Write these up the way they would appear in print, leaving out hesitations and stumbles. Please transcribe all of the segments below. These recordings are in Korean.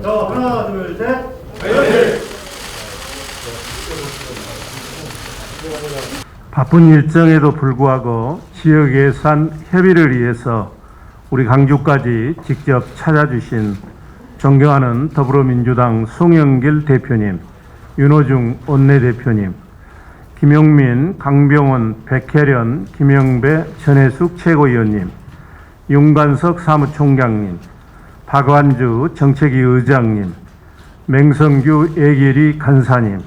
자, 하나, 둘, 셋. 바쁜 일정에도 불구하고 지역 예산 협의를 위해서 우리 강주까지 직접 찾아주신 존경하는 더불어민주당 송영길 대표님, 윤호중 원내대표님, 김용민, 강병원, 백혜련, 김영배, 전해숙 최고위원님, 윤관석 사무총장님, 박완주 정책위 의장님, 맹성규 예길이 간사님,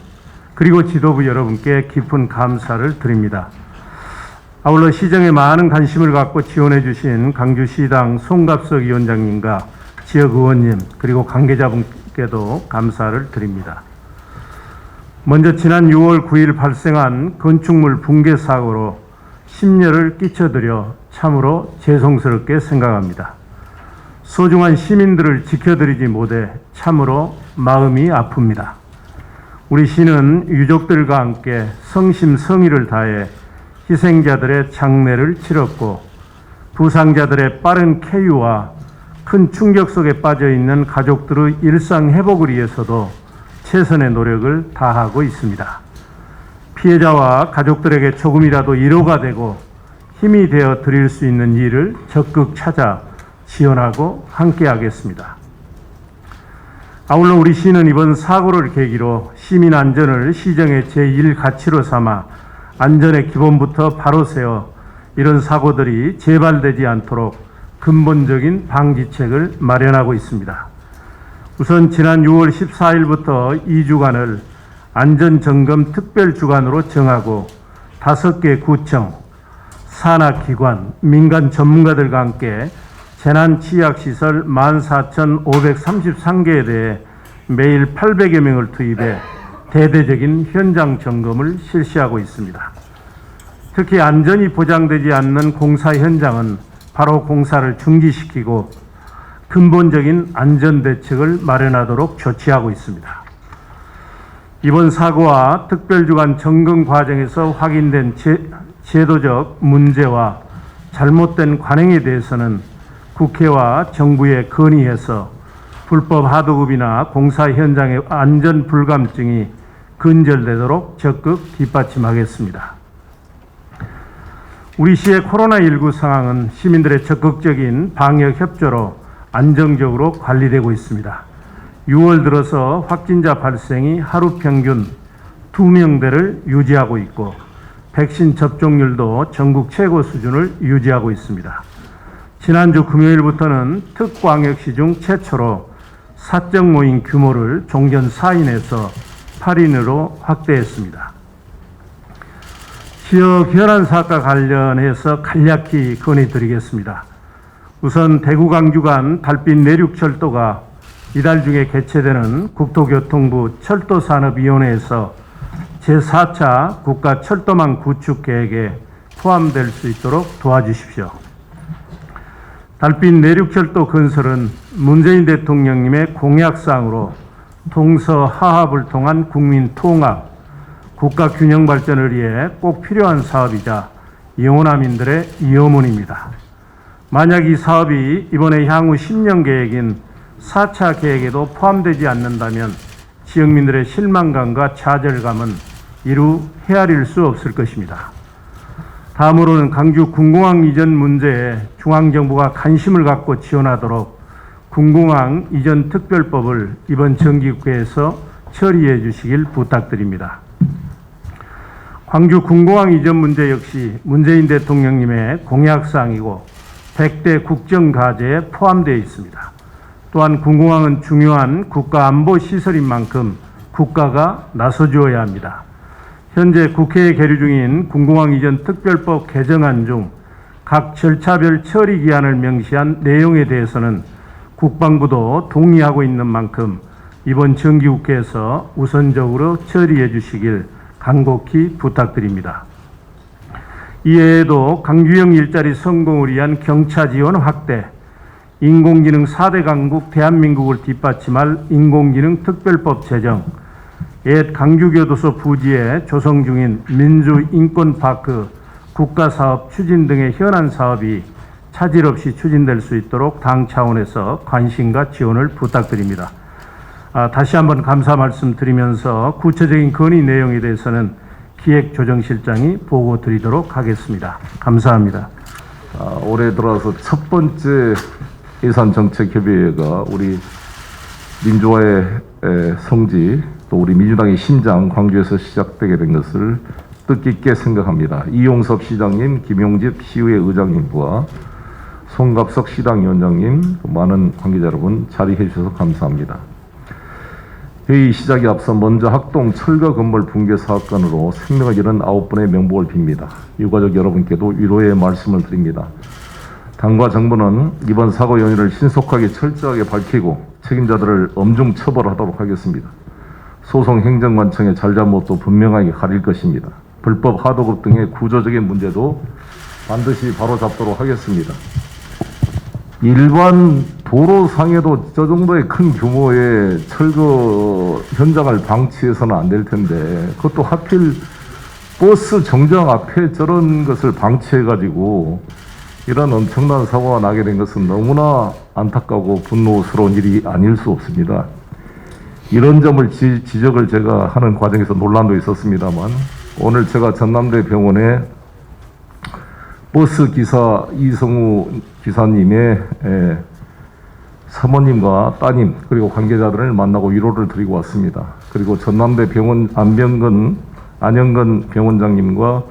그리고 지도부 여러분께 깊은 감사를 드립니다. 아울러 시정에 많은 관심을 갖고 지원해 주신 강주시당 송갑석 위원장님과 지역 의원님 그리고 관계자분께도 감사를 드립니다. 먼저 지난 6월 9일 발생한 건축물 붕괴 사고로 심려를 끼쳐드려 참으로 죄송스럽게 생각합니다. 소중한 시민들을 지켜드리지 못해 참으로 마음이 아픕니다. 우리 시는 유족들과 함께 성심성의를 다해 희생자들의 장례를 치렀고 부상자들의 빠른 쾌유와 큰 충격 속에 빠져 있는 가족들의 일상 회복을 위해서도 최선의 노력을 다하고 있습니다. 피해자와 가족들에게 조금이라도 위로가 되고 힘이 되어 드릴 수 있는 일을 적극 찾아 지원하고 함께하겠습니다. 아울러 우리 시는 이번 사고를 계기로 시민 안전을 시정의 제1가치로 삼아 안전의 기본부터 바로 세워 이런 사고들이 재발되지 않도록 근본적인 방지책을 마련하고 있습니다. 우선 지난 6월 14일부터 2주간을 안전점검 특별주간으로 정하고 5개 구청, 산하기관, 민간 전문가들과 함께 재난취약시설 14,533개에 대해 매일 800여 명을 투입해 대대적인 현장 점검을 실시하고 있습니다. 특히 안전이 보장되지 않는 공사 현장은 바로 공사를 중지시키고 근본적인 안전대책을 마련하도록 조치하고 있습니다. 이번 사고와 특별주간 점검 과정에서 확인된 제도적 문제와 잘못된 관행에 대해서는 국회와 정부에 건의해서 불법 하도급이나 공사 현장의 안전 불감증이 근절되도록 적극 뒷받침하겠습니다. 우리 시의 코로나19 상황은 시민들의 적극적인 방역 협조로 안정적으로 관리되고 있습니다. 6월 들어서 확진자 발생이 하루 평균 2명대를 유지하고 있고 백신 접종률도 전국 최고 수준을 유지하고 있습니다. 지난주 금요일부터는 특광역시 중 최초로 사적 모임 규모를 종전 4인에서 8인으로 확대했습니다. 지역 현안 사업과 관련해서 간략히 건의드리겠습니다. 우선 대구 강주 간 달빛 내륙철도가 이달 중에 개최되는 국토교통부 철도산업위원회에서 제4차 국가철도망 구축 계획에 포함될 수 있도록 도와주십시오. 달빛 내륙철도 건설은 문재인 대통령님의 공약사항으로 동서하합을 통한 국민 통합, 국가 균형 발전을 위해 꼭 필요한 사업이자 영호남인들의 염원입니다. 만약 이 사업이 이번에 향후 10년 계획인 4차 계획에도 포함되지 않는다면 지역민들의 실망감과 좌절감은 이루 헤아릴 수 없을 것입니다. 다음으로는 강주 군공항 이전 문제에 중앙정부가 관심을 갖고 지원하도록 군공항 이전 특별법을 이번 정기국회에서 처리해 주시길 부탁드립니다. 광주 군공항 이전 문제 역시 문재인 대통령님의 공약사항이고 100대 국정과제에 포함되어 있습니다. 또한 군공항은 중요한 국가안보시설인 만큼 국가가 나서주어야 합니다. 현재 국회에 계류 중인 군공항 이전 특별법 개정안 중 각 절차별 처리 기한을 명시한 내용에 대해서는 국방부도 동의하고 있는 만큼 이번 정기국회에서 우선적으로 처리해 주시길 간곡히 부탁드립니다. 이외에도 강주형 일자리 성공을 위한 경차 지원 확대, 인공지능 4대 강국 대한민국을 뒷받침할 인공지능 특별법 제정, 옛 강주교도소 부지에 조성 중인 민주인권파크 국가사업 추진 등의 현안 사업이 차질 없이 추진될 수 있도록 당 차원에서 관심과 지원을 부탁드립니다. 다시 한번 감사 말씀드리면서 구체적인 건의 내용에 대해서는 기획조정실장이 보고 드리도록 하겠습니다. 감사합니다. 올해 들어서 첫 번째 예산정책협의회가 우리 민주화의 성지, 또 우리 민주당의 심장 광주에서 시작되게 된 것을 뜻깊게 생각합니다. 이용섭 시장님, 김용집 시의회 의장님과 송갑석 시당위원장님, 많은 관계자 여러분 자리해 주셔서 감사합니다. 회의 시작에 앞서 먼저 학동 철거 건물 붕괴 사건으로 생명을 잃은 9분의 명복을 빕니다. 유가족 여러분께도 위로의 말씀을 드립니다. 당과 정부는 이번 사고 연유를 신속하게 철저하게 밝히고 책임자들을 엄중 처벌하도록 하겠습니다. 소송 행정관청의 잘잘못도 분명하게 가릴 것입니다. 불법 하도급 등의 구조적인 문제도 반드시 바로잡도록 하겠습니다. 일반 도로상에도 저 정도의 큰 규모의 철거 현장을 방치해서는 안 될 텐데, 그것도 하필 버스 정장 앞에 저런 것을 방치해가지고 이런 엄청난 사고가 나게 된 것은 너무나 안타까우고 분노스러운 일이 아닐 수 없습니다. 이런 점을 지적을 제가 하는 과정에서 논란도 있었습니다만, 오늘 제가 전남대 병원에 버스 기사 이성우 기사님의 사모님과 따님 그리고 관계자들을 만나고 위로를 드리고 왔습니다. 그리고 전남대 병원 안영근 병원장님과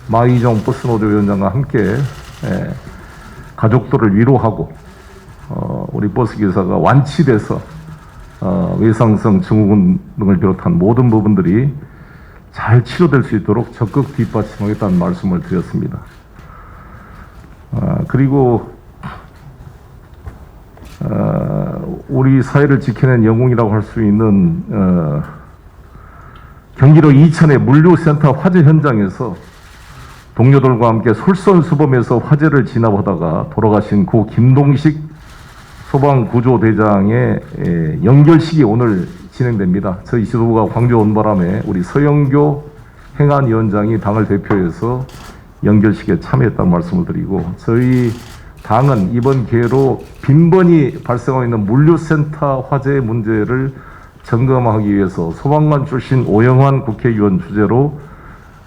마희정 버스노조 위원장과 함께 가족들을 위로하고 우리 버스 기사가 완치돼서 외상성 증후군 등을 비롯한 모든 부분들이 잘 치료될 수 있도록 적극 뒷받침하겠다는 말씀을 드렸습니다. 그리고 우리 사회를 지켜낸 영웅이라고 할 수 있는 경기도 이천의 물류센터 화재 현장에서 동료들과 함께 솔선수범해서 화재를 진압하다가 돌아가신 고 김동식 소방구조대장의 연결식이 오늘 진행됩니다. 저희 지도부가 광주 온 바람에 우리 서영교 행안위원장이 당을 대표해서 연결식에 참여했다는 말씀을 드리고, 저희 당은 이번 기회로 빈번히 발생하고 있는 물류센터 화재 문제를 점검하기 위해서 소방관 출신 오영환 국회의원 주재로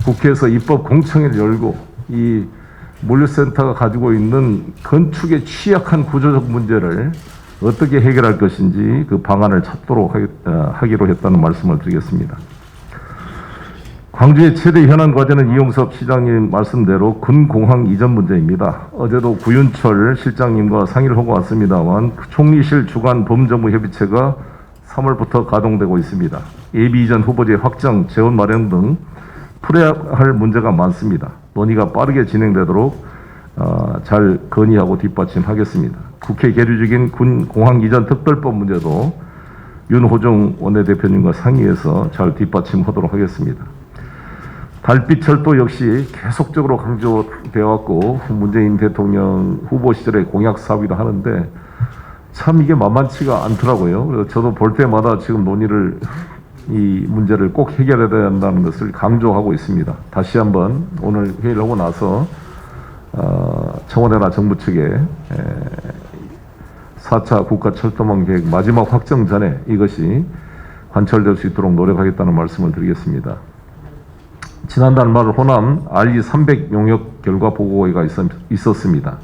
국회에서 입법 공청회를 열고 이 물류센터가 가지고 있는 건축에 취약한 구조적 문제를 어떻게 해결할 것인지 그 방안을 찾도록 하기로 했다는 말씀을 드리겠습니다. 광주의 최대 현안 과제는 이용섭 시장님 말씀대로 군공항 이전 문제입니다. 어제도 구윤철 실장님과 상의를 하고 왔습니다만 총리실 주관 범정부협의체가 3월부터 가동되고 있습니다. 예비 이전 후보지 확정, 재원 마련 등 풀어야 할 문제가 많습니다. 논의가 빠르게 진행되도록 잘 건의하고 뒷받침하겠습니다. 국회 계류 중인 군 공항 이전 특별법 문제도 윤호중 원내대표님과 상의해서 잘 뒷받침하도록 하겠습니다. 달빛철도 역시 계속적으로 강조되어 왔고 문재인 대통령 후보 시절에 공약 사업이라 하는데 참 이게 만만치가 않더라고요. 그래서 저도 볼 때마다 지금 논의를 이 문제를 꼭 해결해야 한다는 것을 강조하고 있습니다. 다시 한번 오늘 회의를 하고 나서 청와대나 정부 측에 4차 국가철도망 계획 마지막 확정 전에 이것이 관철될 수 있도록 노력하겠다는 말씀을 드리겠습니다. 지난달 말 호남 RE300 용역 결과 보고회가 있었습니다.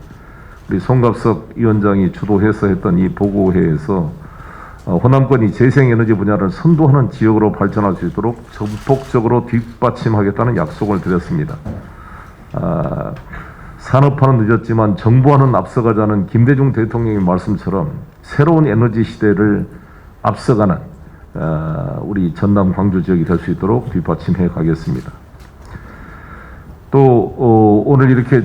우리 송갑석 위원장이 주도해서 했던 이 보고회에서 호남권이 재생에너지 분야를 선도하는 지역으로 발전할 수 있도록 전폭적으로 뒷받침하겠다는 약속을 드렸습니다. 산업화는 늦었지만 정부와는 앞서가자는 김대중 대통령의 말씀처럼 새로운 에너지 시대를 앞서가는 우리 전남 광주 지역이 될 수 있도록 뒷받침해 가겠습니다. 또 오늘 이렇게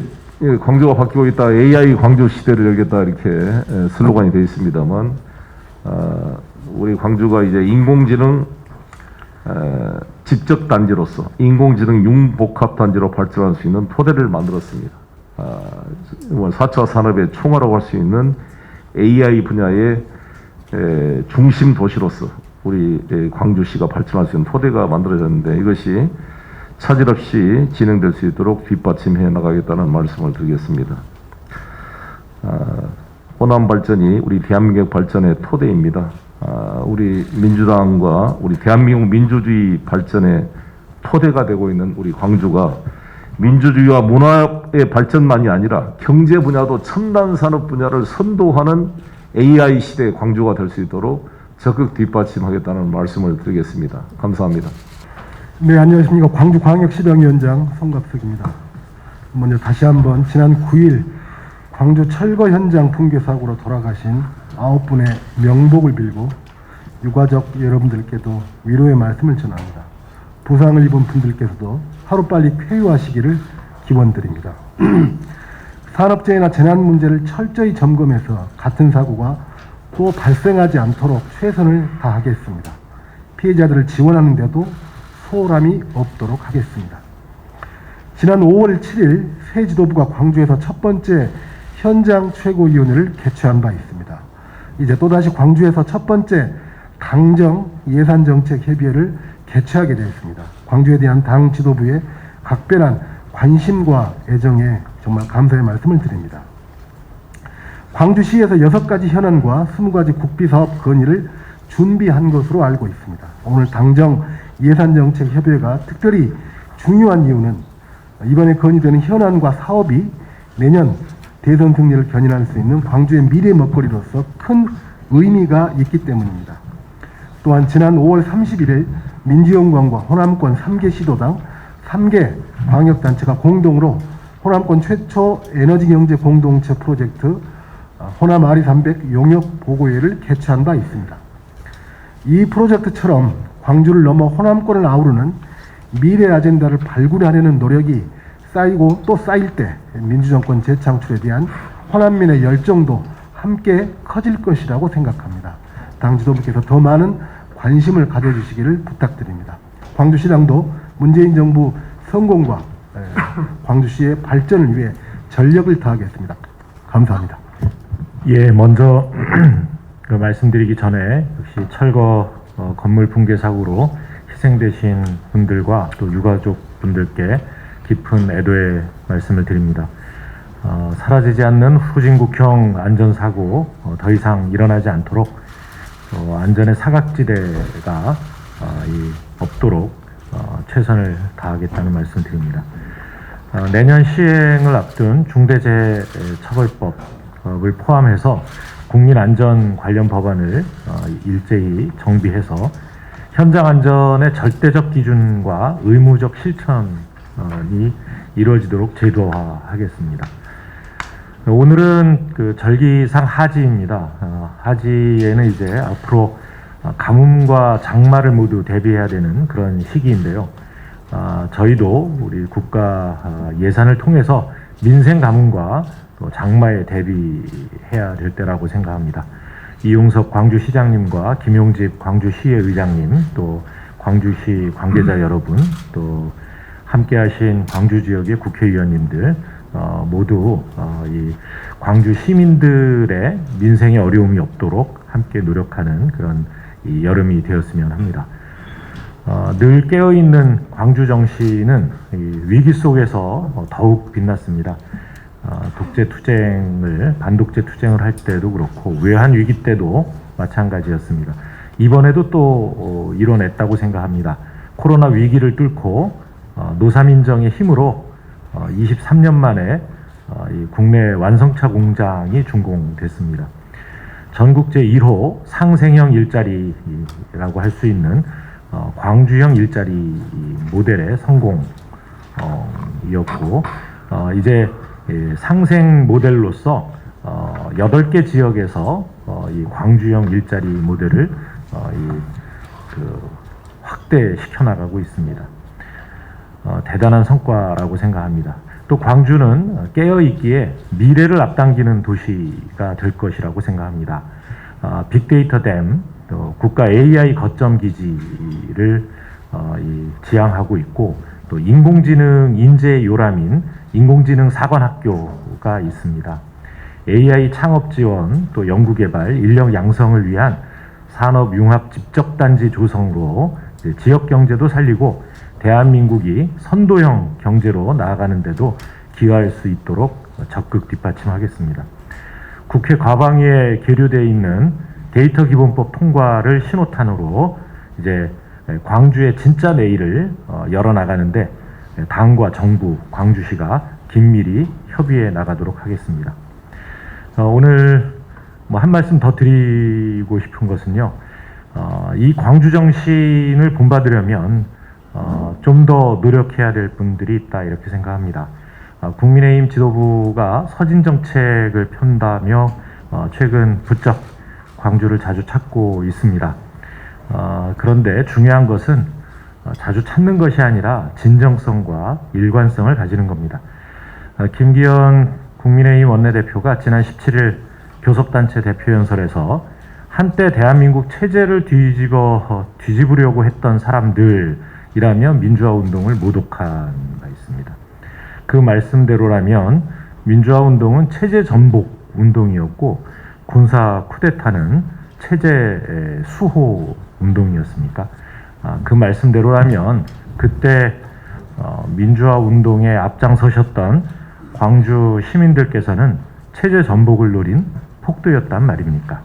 광주가 바뀌고 있다, AI 광주 시대를 열겠다 이렇게 슬로건이 되어 있습니다만 우리 광주가 이제 인공지능 집적 단지로서 인공지능 융복합 단지로 발전할 수 있는 토대를 만들었습니다. 4차 산업의 총화라고 할 수 있는 AI 분야의 중심 도시로서 우리 광주시가 발전할 수 있는 토대가 만들어졌는데 이것이 차질 없이 진행될 수 있도록 뒷받침해 나가겠다는 말씀을 드리겠습니다. 호남 발전이 우리 대한민국 발전의 토대입니다. 우리 민주당과 우리 대한민국 민주주의 발전의 토대가 되고 있는 우리 광주가 민주주의와 문화의 발전만이 아니라 경제 분야도 첨단 산업 분야를 선도하는 AI 시대의 광주가 될 수 있도록 적극 뒷받침하겠다는 말씀을 드리겠습니다. 감사합니다. 네, 안녕하십니까. 광주광역시당위원장 송갑석입니다. 먼저 다시 한번 지난 9일 광주 철거 현장 붕괴 사고로 돌아가신 9분의 명복을 빌고 유가족 여러분들께도 위로의 말씀을 전합니다. 부상을 입은 분들께서도 하루빨리 쾌유하시기를 기원드립니다. 산업재해나 재난 문제를 철저히 점검해서 같은 사고가 또 발생하지 않도록 최선을 다하겠습니다. 피해자들을 지원하는데도 소홀함이 없도록 하겠습니다. 지난 5월 7일 새 지도부가 광주에서 첫 번째 현장 최고위원회를 개최한 바 있습니다. 이제 또다시 광주에서 첫 번째 당정 예산정책협의회를 개최하게 되었습니다. 광주에 대한 당 지도부의 각별한 관심과 애정에 정말 감사의 말씀을 드립니다. 광주시에서 6가지 현안과 20가지 국비사업 건의를 준비한 것으로 알고 있습니다. 오늘 당정 예산정책협의회가 특별히 중요한 이유는 이번에 건의되는 현안과 사업이 내년 대선 승리를 견인할 수 있는 광주의 미래 먹거리로서 큰 의미가 있기 때문입니다. 또한 지난 5월 31일 민주영광과 호남권 3개 시도당 3개 광역단체가 공동으로 호남권 최초 에너지경제 공동체 프로젝트 호남 아리300 용역보고회를 개최한 바 있습니다. 이 프로젝트처럼 광주를 넘어 호남권을 아우르는 미래 아젠다를 발굴하려는 노력이 쌓이고 또 쌓일 때 민주정권 재창출에 대한 호남민의 열정도 함께 커질 것이라고 생각합니다. 당 지도부께서 더 많은 관심을 가져주시기를 부탁드립니다. 광주시당도 문재인 정부 성공과 광주시의 발전을 위해 전력을 다하겠습니다. 감사합니다. 예, 먼저 말씀드리기 전에 역시 철거 건물 붕괴 사고로 희생되신 분들과 또 유가족 분들께 깊은 애도의 말씀을 드립니다. 사라지지 않는 후진국형 안전사고 더 이상 일어나지 않도록 안전의 사각지대가 없도록 최선을 다하겠다는 말씀 드립니다. 내년 시행을 앞둔 중대재해처벌법을 포함해서 국민안전 관련 법안을 일제히 정비해서 현장 안전의 절대적 기준과 의무적 실천이 이루어지도록 제도화하겠습니다. 오늘은 그 절기상 하지입니다. 하지에는 이제 앞으로 가뭄과 장마를 모두 대비해야 되는 그런 시기인데요. 저희도 우리 국가 예산을 통해서 민생 가뭄과 또 장마에 대비해야 될 때라고 생각합니다. 이용석 광주시장님과 김용집 광주시의 의장님, 또 광주시 관계자 여러분, 또 함께하신 광주 지역의 국회의원님들 모두 이 광주 시민들의 민생에 어려움이 없도록 함께 노력하는 그런 이 여름이 되었으면 합니다. 늘 깨어있는 광주 정신은 이 위기 속에서 더욱 빛났습니다. 반독재 투쟁을 할 때도 그렇고 외환 위기 때도 마찬가지였습니다. 이번에도 또 이뤄냈다고 생각합니다. 코로나 위기를 뚫고 노사민정의 힘으로 23년 만에 이 국내 완성차 공장이 준공됐습니다. 전국 제1호 상생형 일자리라고 할 수 있는 광주형 일자리 모델의 성공이었고 이제 상생 모델로서 8개 지역에서 이 광주형 일자리 모델을 확대시켜 나가고 있습니다. 대단한 성과라고 생각합니다. 또 광주는 깨어있기에 미래를 앞당기는 도시가 될 것이라고 생각합니다. 빅데이터 댐, 또 국가 AI 거점 기지를 지향하고 있고 또 인공지능 인재 요람인 인공지능 사관학교가 있습니다. AI 창업 지원, 또 연구개발, 인력 양성을 위한 산업 융합 집적단지 조성으로 지역 경제도 살리고 대한민국이 선도형 경제로 나아가는데도 기여할 수 있도록 적극 뒷받침하겠습니다. 국회 과방위에 계류되어 있는 데이터 기본법 통과를 신호탄으로 이제 광주의 진짜 내일을 열어나가는데 당과 정부, 광주시가 긴밀히 협의해 나가도록 하겠습니다. 오늘 뭐 한 말씀 더 드리고 싶은 것은요, 이 광주 정신을 본받으려면 좀 더 노력해야 될 분들이 있다 이렇게 생각합니다. 국민의힘 지도부가 서진 정책을 편다며 최근 부쩍 광주를 자주 찾고 있습니다. 그런데 중요한 것은 자주 찾는 것이 아니라 진정성과 일관성을 가지는 겁니다. 김기현 국민의힘 원내대표가 지난 17일 교섭단체 대표연설에서 한때 대한민국 체제를 뒤집으려고 했던 사람들이라면 민주화운동을 모독한 바 있습니다. 그 말씀대로라면 민주화운동은 체제 전복 운동이었고 군사 쿠데타는 체제 수호 운동이었습니까? 그 말씀대로라면 그때 민주화운동에 앞장서셨던 광주 시민들께서는 체제 전복을 노린 폭도였단 말입니까?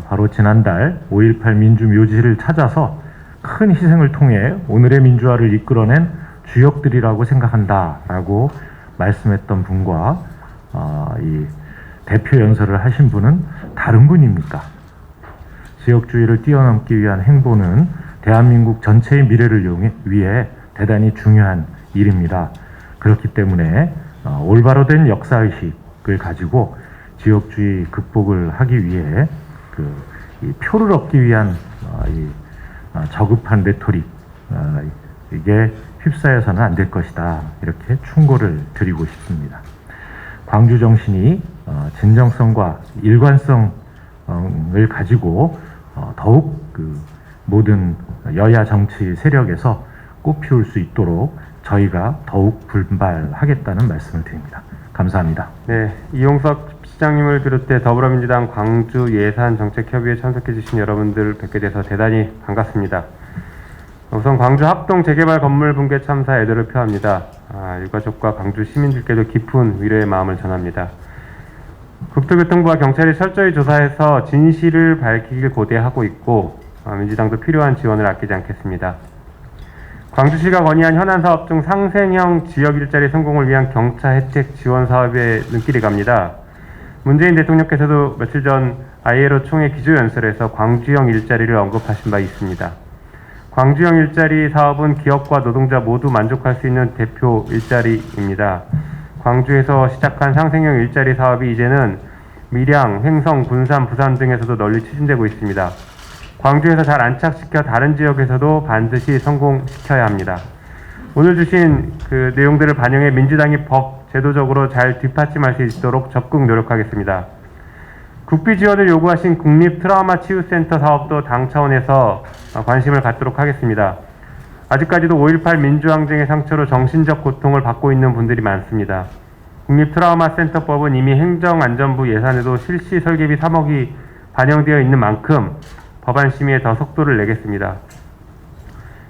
바로 지난달 5.18 민주묘지를 찾아서 큰 희생을 통해 오늘의 민주화를 이끌어낸 주역들이라고 생각한다라고 말씀했던 분과 이 대표 연설을 하신 분은 다른 분입니까? 지역주의를 뛰어넘기 위한 행보는 대한민국 전체의 미래를 위해 대단히 중요한 일입니다. 그렇기 때문에 올바로 된 역사의식을 가지고 지역주의 극복을 하기 위해 이 표를 얻기 위한 저급한 레토릭 이게 휩싸여서는 안 될 것이다 이렇게 충고를 드리고 싶습니다. 광주 정신이 진정성과 일관성을 가지고 더욱 모든 여야 정치 세력에서 꽃피울 수 있도록 저희가 더욱 분발하겠다는 말씀을 드립니다. 감사합니다. 네, 이용석 시장님을 비롯해 더불어민주당 광주 예산정책협의회에 참석해 주신 여러분들 뵙게 돼서 대단히 반갑습니다. 우선 광주 합동 재개발 건물 붕괴 참사 애도를 표합니다. 유가족과 광주 시민들께도 깊은 위로의 마음을 전합니다. 국토교통부와 경찰이 철저히 조사해서 진실을 밝히길 고대하고 있고 민주당도 필요한 지원을 아끼지 않겠습니다. 광주시가 건의한 현안 사업 중 상생형 지역 일자리 성공을 위한 경차 혜택 지원 사업에 눈길이 갑니다. 문재인 대통령께서도 며칠 전 ILO 총회 기조연설에서 광주형 일자리를 언급하신 바 있습니다. 광주형 일자리 사업은 기업과 노동자 모두 만족할 수 있는 대표 일자리입니다. 광주에서 시작한 상생형 일자리 사업이 이제는 밀양, 횡성, 군산, 부산 등에서도 널리 추진되고 있습니다. 광주에서 잘 안착시켜 다른 지역에서도 반드시 성공시켜야 합니다. 오늘 주신 그 내용들을 반영해 민주당이 법, 제도적으로 잘 뒷받침할 수 있도록 적극 노력하겠습니다. 국비 지원을 요구하신 국립 트라우마 치유센터 사업도 당 차원에서 관심을 갖도록 하겠습니다. 아직까지도 5.18 민주항쟁의 상처로 정신적 고통을 받고 있는 분들이 많습니다. 국립 트라우마 센터법은 이미 행정안전부 예산에도 실시 설계비 3억이 반영되어 있는 만큼 법안 심의에 더 속도를 내겠습니다.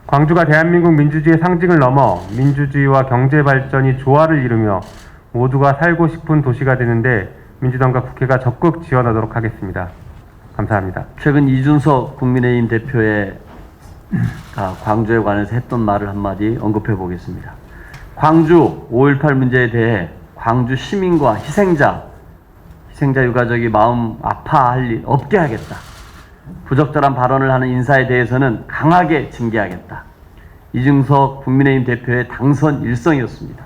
광주가 대한민국 민주주의의 상징을 넘어 민주주의와 경제발전이 조화를 이루며 모두가 살고 싶은 도시가 되는데 민주당과 국회가 적극 지원하도록 하겠습니다. 감사합니다. 최근 이준석 국민의힘 대표의 광주에 관해서 했던 말을 한마디 언급해 보겠습니다. 광주 5.18 문제에 대해 광주 시민과 희생자 유가족이 마음 아파할 일 없게 하겠다. 부적절한 발언을 하는 인사에 대해서는 강하게 징계하겠다. 이준석 국민의힘 대표의 당선 일성이었습니다.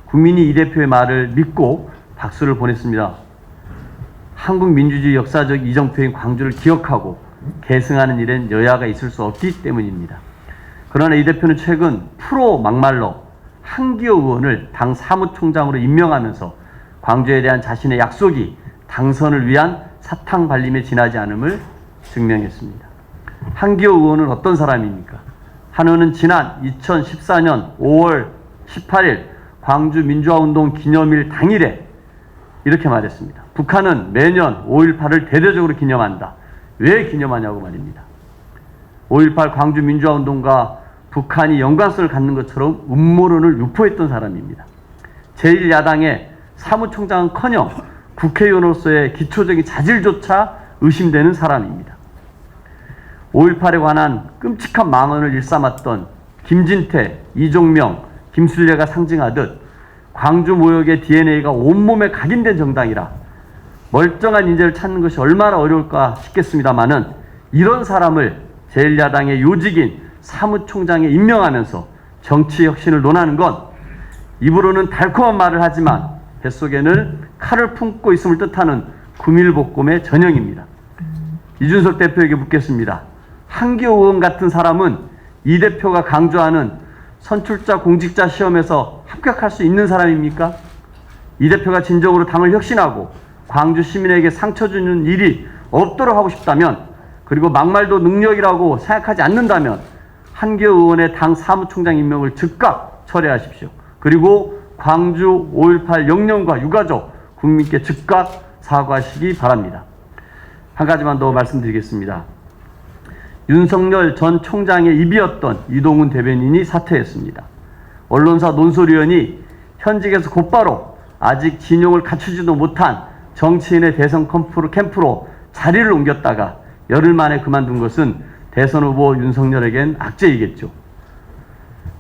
국민이 이 대표의 말을 믿고 박수를 보냈습니다. 한국 민주주의 역사적 이정표인 광주를 기억하고 계승하는 일엔 여야가 있을 수 없기 때문입니다. 그러나 이 대표는 최근 프로 막말로 한기호 의원을 당 사무총장으로 임명하면서 광주에 대한 자신의 약속이 당선을 위한 사탕 발림에 지나지 않음을 증명했습니다. 한기호 의원은 어떤 사람입니까? 한 의원은 지난 2014년 5월 18일 광주 민주화운동 기념일 당일에 이렇게 말했습니다. 북한은 매년 5.18을 대대적으로 기념한다. 왜 기념하냐고 말입니다. 5.18 광주 민주화운동과 북한이 연관성을 갖는 것처럼 음모론을 유포했던 사람입니다. 제1야당의 사무총장은커녕 국회의원으로서의 기초적인 자질조차 의심되는 사람입니다. 5.18에 관한 끔찍한 망언을 일삼았던 김진태, 이종명, 김순례가 상징하듯 광주 모욕의 DNA가 온몸에 각인된 정당이라 멀쩡한 인재를 찾는 것이 얼마나 어려울까 싶겠습니다마는 이런 사람을 제1야당의 요직인 사무총장에 임명하면서 정치 혁신을 논하는 건 입으로는 달콤한 말을 하지만 뱃속에는 칼을 품고 있음을 뜻하는 구밀복곰의 전형입니다. 이준석 대표에게 묻겠습니다. 한기호 의원 같은 사람은 이 대표가 강조하는 선출자 공직자 시험에서 합격할 수 있는 사람입니까? 이 대표가 진정으로 당을 혁신하고 광주 시민에게 상처 주는 일이 없도록 하고 싶다면, 그리고 막말도 능력이라고 생각하지 않는다면 한기호 의원의 당 사무총장 임명을 즉각 철회하십시오. 그리고 광주 5.18 영령과 유가족 국민께 즉각 사과하시기 바랍니다. 한 가지만 더 말씀드리겠습니다. 윤석열 전 총장의 입이었던 이동훈 대변인이 사퇴했습니다. 언론사 논설위원이 현직에서 곧바로 아직 진용을 갖추지도 못한 정치인의 대선 캠프로 자리를 옮겼다가 열흘 만에 그만둔 것은 대선 후보 윤석열에겐 악재이겠죠.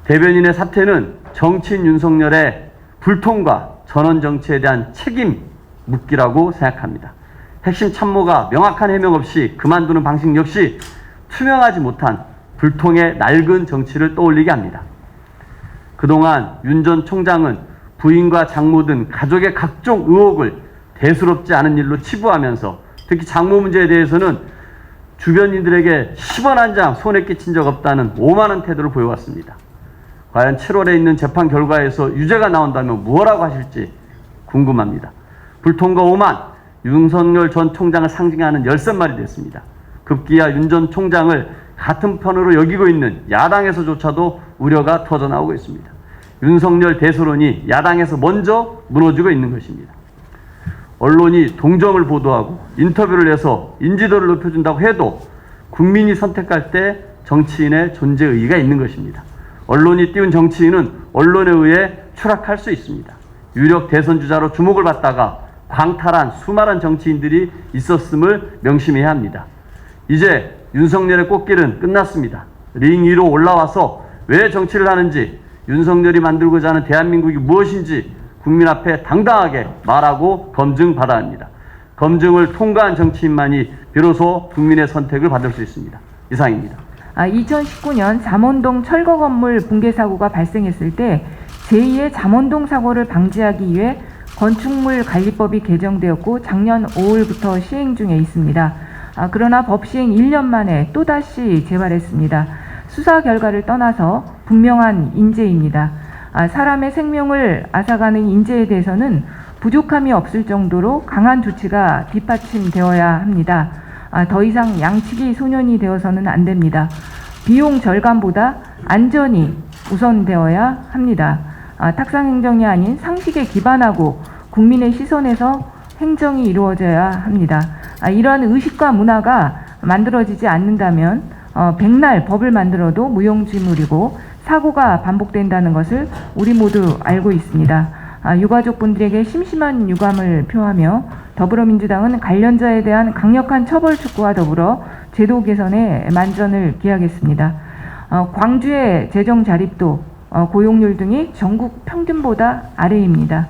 대변인의 사퇴는 정치인 윤석열의 불통과 전원 정치에 대한 책임 묻기라고 생각합니다. 핵심 참모가 명확한 해명 없이 그만두는 방식 역시 투명하지 못한 불통의 낡은 정치를 떠올리게 합니다. 그동안 윤 전 총장은 부인과 장모 등 가족의 각종 의혹을 대수롭지 않은 일로 치부하면서 특히 장모 문제에 대해서는 주변인들에게 10원 한 장 손에 끼친 적 없다는 오만한 태도를 보여왔습니다. 과연 7월에 있는 재판 결과에서 유죄가 나온다면 무엇라고 하실지 궁금합니다. 불통과 오만, 윤석열 전 총장을 상징하는 열쇠말이 됐습니다. 급기야 윤 전 총장을 같은 편으로 여기고 있는 야당에서조차도 우려가 터져나오고 있습니다. 윤석열 대소론이 야당에서 먼저 무너지고 있는 것입니다. 언론이 동정을 보도하고 인터뷰를 해서 인지도를 높여준다고 해도 국민이 선택할 때 정치인의 존재 의의가 있는 것입니다. 언론이 띄운 정치인은 언론에 의해 추락할 수 있습니다. 유력 대선 주자로 주목을 받다가 광탈한 수많은 정치인들이 있었음을 명심해야 합니다. 이제 윤석열의 꽃길은 끝났습니다. 링 위로 올라와서 왜 정치를 하는지, 윤석열이 만들고자 하는 대한민국이 무엇인지 국민 앞에 당당하게 말하고 검증받아야 합니다. 검증을 통과한 정치인만이 비로소 국민의 선택을 받을 수 있습니다. 이상입니다. 2019년 잠원동 철거 건물 붕괴 사고가 발생했을 때 제2의 잠원동 사고를 방지하기 위해 건축물 관리법이 개정되었고 작년 5월부터 시행 중에 있습니다. 그러나 법 시행 1년 만에 또다시 재발했습니다. 수사 결과를 떠나서 분명한 인재입니다. 사람의 생명을 앗아가는 인재에 대해서는 부족함이 없을 정도로 강한 조치가 뒷받침되어야 합니다. 더 이상 양치기 소년이 되어서는 안 됩니다. 비용 절감보다 안전이 우선되어야 합니다. 탁상행정이 아닌 상식에 기반하고 국민의 시선에서 행정이 이루어져야 합니다. 이러한 의식과 문화가 만들어지지 않는다면 백날 법을 만들어도 무용지물이고 사고가 반복된다는 것을 우리 모두 알고 있습니다. 유가족분들에게 심심한 유감을 표하며 더불어민주당은 관련자에 대한 강력한 처벌 촉구와 더불어 제도 개선에 만전을 기하겠습니다. 광주의 재정 자립도 고용률 등이 전국 평균보다 아래입니다.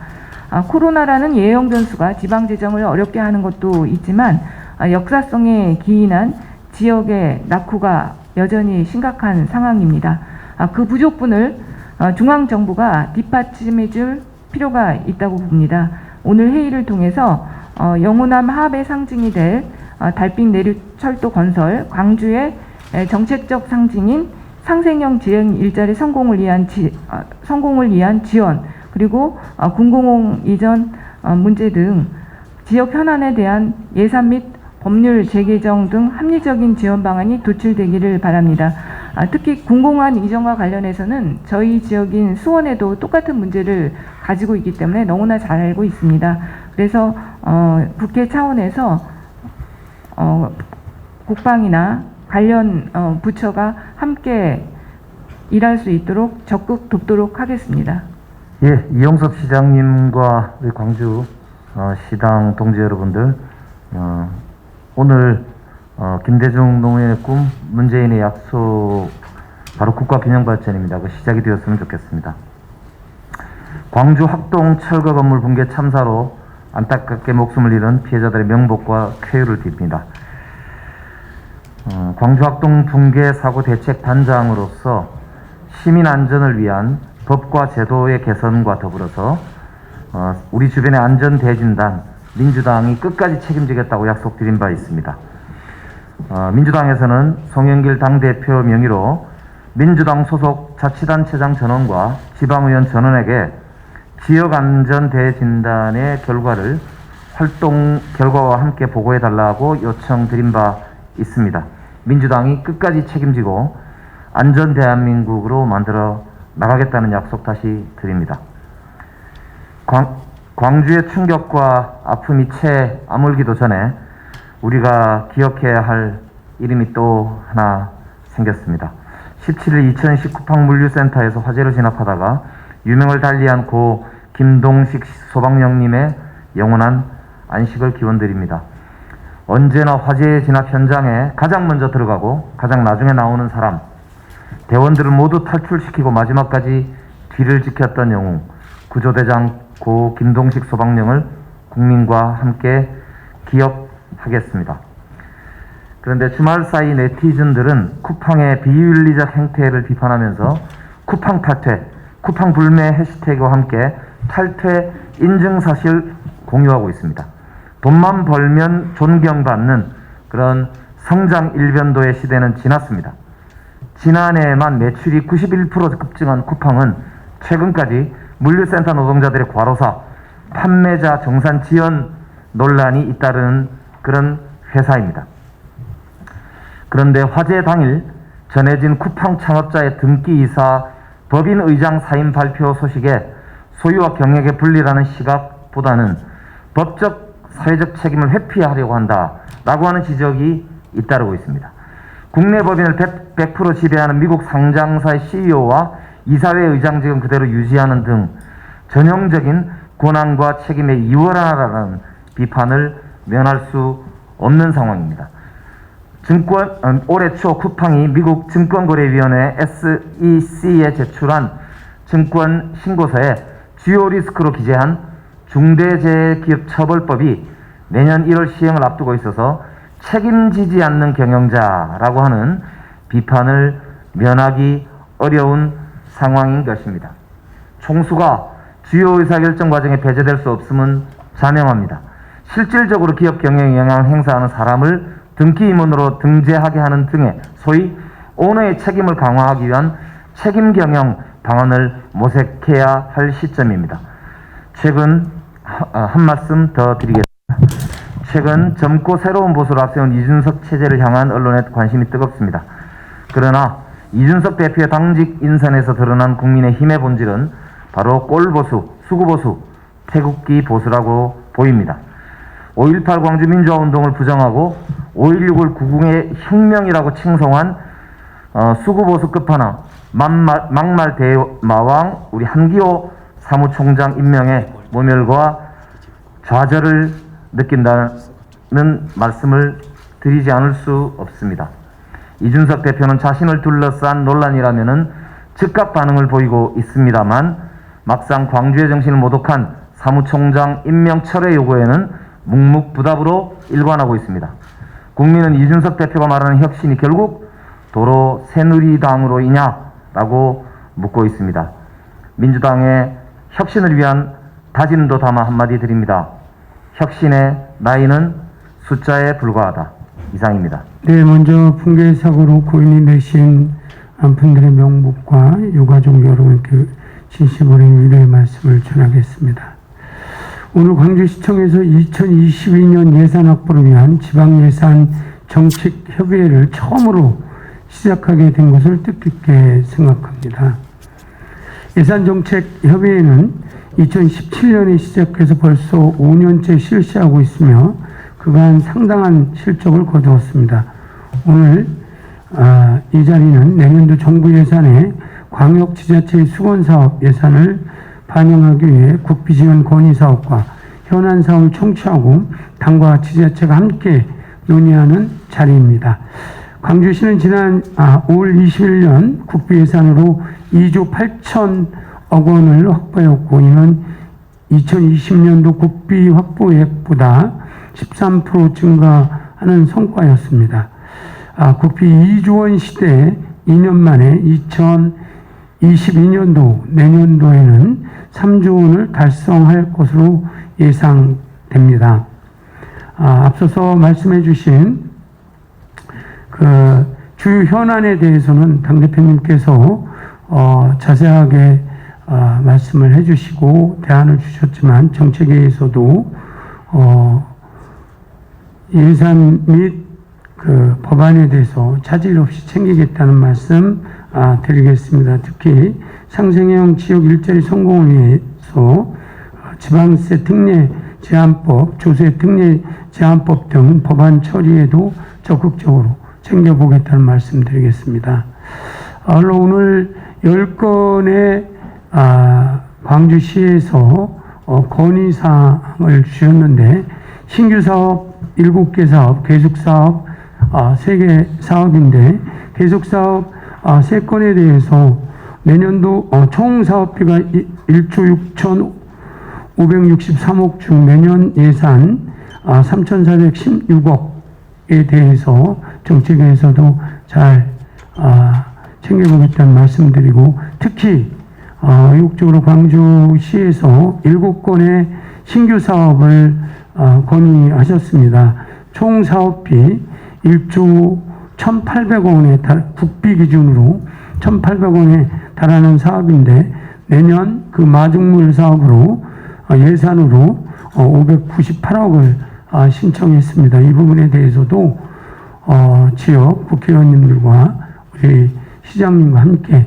코로나라는 예형 변수가 지방 재정을 어렵게 하는 것도 있지만 역사성에 기인한 지역의 낙후가 여전히 심각한 상황입니다. 그 부족분을 중앙정부가 뒷받침해 줄 필요가 있다고 봅니다. 오늘 회의를 통해서 영호남 화합의 상징이 될 달빛 내륙철도 건설, 광주의 정책적 상징인 상생형 지행 일자리 성공을 위한 지원, 그리고 군공업 이전 문제 등 지역 현안에 대한 예산 및 법률 재개정 등 합리적인 지원 방안이 도출되기를 바랍니다. 특히 군공업 이전과 관련해서는 저희 지역인 수원에도 똑같은 문제를 가지고 있기 때문에 너무나 잘 알고 있습니다. 그래서 국회 차원에서 국방이나 관련 부처가 함께 일할 수 있도록 적극 돕도록 하겠습니다. 예, 이용섭 시장님과 우리 광주 시당 동지 여러분들, 오늘 김대중 노무현의 꿈, 문재인의 약속, 바로 국가균형발전입니다. 그 시작이 되었으면 좋겠습니다. 광주 학동 철거 건물 붕괴 참사로 안타깝게 목숨을 잃은 피해자들의 명복과 쾌유를 빕니다. 광주 학동 붕괴 사고 대책 단장으로서 시민 안전을 위한 법과 제도의 개선과 더불어서 우리 주변의 안전 대진단 민주당이 끝까지 책임지겠다고 약속드린 바 있습니다. 민주당에서는 송영길 당대표 명의로 민주당 소속 자치단체장 전원과 지방의원 전원에게 지역안전대진단의 결과를 활동 결과와 함께 보고해달라고 요청드린 바 있습니다. 민주당이 끝까지 책임지고 안전 대한민국으로 만들어 나가겠다는 약속 다시 드립니다. 광주의 충격과 아픔이 채 아물기도 전에 우리가 기억해야 할 이름이 또 하나 생겼습니다. 17일 2010 쿠팡물류센터에서 화재로 진압하다가 유명을 달리한 고 김동식 소방령님의 영원한 안식을 기원드립니다. 언제나 화재 진압 현장에 가장 먼저 들어가고 가장 나중에 나오는 사람, 대원들을 모두 탈출시키고 마지막까지 뒤를 지켰던 영웅, 구조대장 고 김동식 소방령을 국민과 함께 기억하겠습니다. 그런데 주말 사이 네티즌들은 쿠팡의 비윤리적 행태를 비판하면서 쿠팡 탈퇴, 쿠팡 불매 해시태그와 함께 탈퇴 인증사실 공유하고 있습니다. 돈만 벌면 존경받는 그런 성장 일변도의 시대는 지났습니다. 지난해에만 매출이 91% 급증한 쿠팡은 최근까지 물류센터 노동자들의 과로사, 판매자 정산 지연 논란이 잇따르는 그런 회사입니다. 그런데 화재 당일 전해진 쿠팡 창업자의 등기이사 법인의장 사임 발표 소식에 소유와 경영의 분리라는 시각보다는 법적 사회적 책임을 회피하려고 한다라고 하는 지적이 잇따르고 있습니다. 국내 법인을 100% 지배하는 미국 상장사의 CEO와 이사회 의장직은 그대로 유지하는 등 전형적인 권한과 책임의 이원화라는 비판을 면할 수 없는 상황입니다. 올해 초 쿠팡이 미국 증권거래위원회 SEC에 제출한 증권 신고서에 주요 리스크로 기재한 중대재해기업처벌법이 내년 1월 시행을 앞두고 있어서 책임지지 않는 경영자라고 하는 비판을 면하기 어려운 상황인 것입니다. 총수가 주요 의사결정 과정에 배제될 수 없음은 자명합니다. 실질적으로 기업 경영에 영향을 행사하는 사람을 등기 임원으로 등재하게 하는 등의 소위 오너의 책임을 강화하기 위한 책임 경영 방안을 모색해야 할 시점입니다. 최근 한 말씀 더 드리겠습니다. 최근 젊고 새로운 보수를 앞세운 이준석 체제를 향한 언론의 관심이 뜨겁습니다. 그러나 이준석 대표의 당직 인선에서 드러난 국민의 힘의 본질은 바로 꼴보수, 수구보수, 태극기 보수라고 보입니다. 5.18 광주 민주화운동을 부정하고 5.16을 구궁의 혁명이라고 칭송한 수구보수 끝판왕, 막말 대마왕 우리 한기호 사무총장 임명에 모멸과 좌절을 느낀다는 말씀을 드리지 않을 수 없습니다. 이준석 대표는 자신을 둘러싼 논란이라면은 즉각 반응을 보이고 있습니다만 막상 광주의 정신을 모독한 사무총장 임명 철회 요구에는 묵묵부답으로 일관하고 있습니다. 국민은 이준석 대표가 말하는 혁신이 결국 도로 새누리당으로 이냐라고 묻고 있습니다. 민주당의 혁신을 위한 다짐도 담아 한마디 드립니다. 혁신의 나이는 숫자에 불과하다. 이상입니다. 네, 먼저 붕괴 사고로 고인이 되신 분들의 명복과 유가족 여러분께 진심 어린 위로의 말씀을 전하겠습니다. 오늘 광주시청에서 2022년 예산 확보를 위한 지방예산 정책협의회를 처음으로 시작하게 된 것을 뜻깊게 생각합니다. 예산정책협의회는 2017년에 시작해서 벌써 5년째 실시하고 있으며 그간 상당한 실적을 거두었습니다. 오늘 이 자리는 내년도 정부 예산에 광역지자체의 수건사업 예산을 반영하기 위해 국비지원 건의사업과 현안사업을 청취하고 당과 지자체가 함께 논의하는 자리입니다. 광주시는 지난 5월 21년 국비 예산으로 2조 8천억 원을 확보했고, 이는 2020년도 국비 확보액보다 13% 증가하는 성과였습니다. 국비 2조 원 시대 2년 만에 2022년도 내년도에는 3조 원을 달성할 것으로 예상됩니다. 앞서서 말씀해 주신 그 주요 현안에 대해서는 당대표님께서 자세하게 말씀을 해주시고 대안을 주셨지만, 정책회의에서도 예산 및 그 법안에 대해서 차질 없이 챙기겠다는 말씀 드리겠습니다. 특히 상생형 지역 일자리 성공을 위해서 지방세 특례 제한법, 조세 특례 제한법 등 법안 처리에도 적극적으로 챙겨보겠다는 말씀 드리겠습니다. 오늘 10건의 광주시에서 건의사항을 주셨는데, 신규 사업 7개 사업, 계속 사업 3개 사업인데, 계속 사업 3건에 대해서 내년도 총 사업비가 1조 6,563억 중 내년 예산 3,416억에 대해서 정책에서도 잘 챙겨보겠다는 말씀드리고, 특히 의욕적으로 광주시에서 7건의 신규 사업을 건의하셨습니다. 총 사업비 1조 1,800억 원에 국비 기준으로 1,800원에 달하는 사업인데, 내년 그 마중물 사업으로 예산으로 598억을 신청했습니다. 이 부분에 대해서도 지역 국회의원님들과 우리 시장님과 함께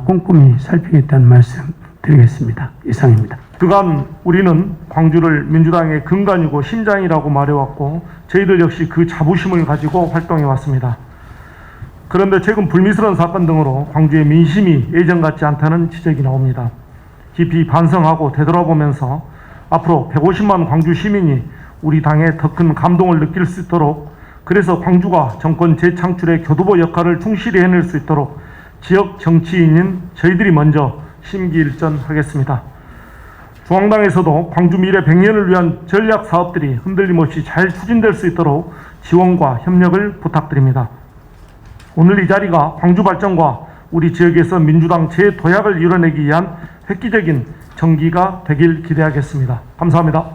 꼼꼼히 살피겠다는 말씀 드리겠습니다. 이상입니다. 그간 우리는 광주를 민주당의 근간이고 심장이라고 말해왔고, 저희들 역시 그 자부심을 가지고 활동해왔습니다. 그런데 최근 불미스러운 사건 등으로 광주의 민심이 예전 같지 않다는 지적이 나옵니다. 깊이 반성하고 되돌아보면서 앞으로 150만 광주 시민이 우리 당에 더 큰 감동을 느낄 수 있도록, 그래서 광주가 정권 재창출의 교두보 역할을 충실히 해낼 수 있도록 지역 정치인인 저희들이 먼저 심기일전하겠습니다. 중앙당에서도 광주 미래 100년을 위한 전략 사업들이 흔들림 없이 잘 추진될 수 있도록 지원과 협력을 부탁드립니다. 오늘 이 자리가 광주 발전과 우리 지역에서 민주당 재도약을 이뤄내기 위한 획기적인 전기가 되길 기대하겠습니다. 감사합니다.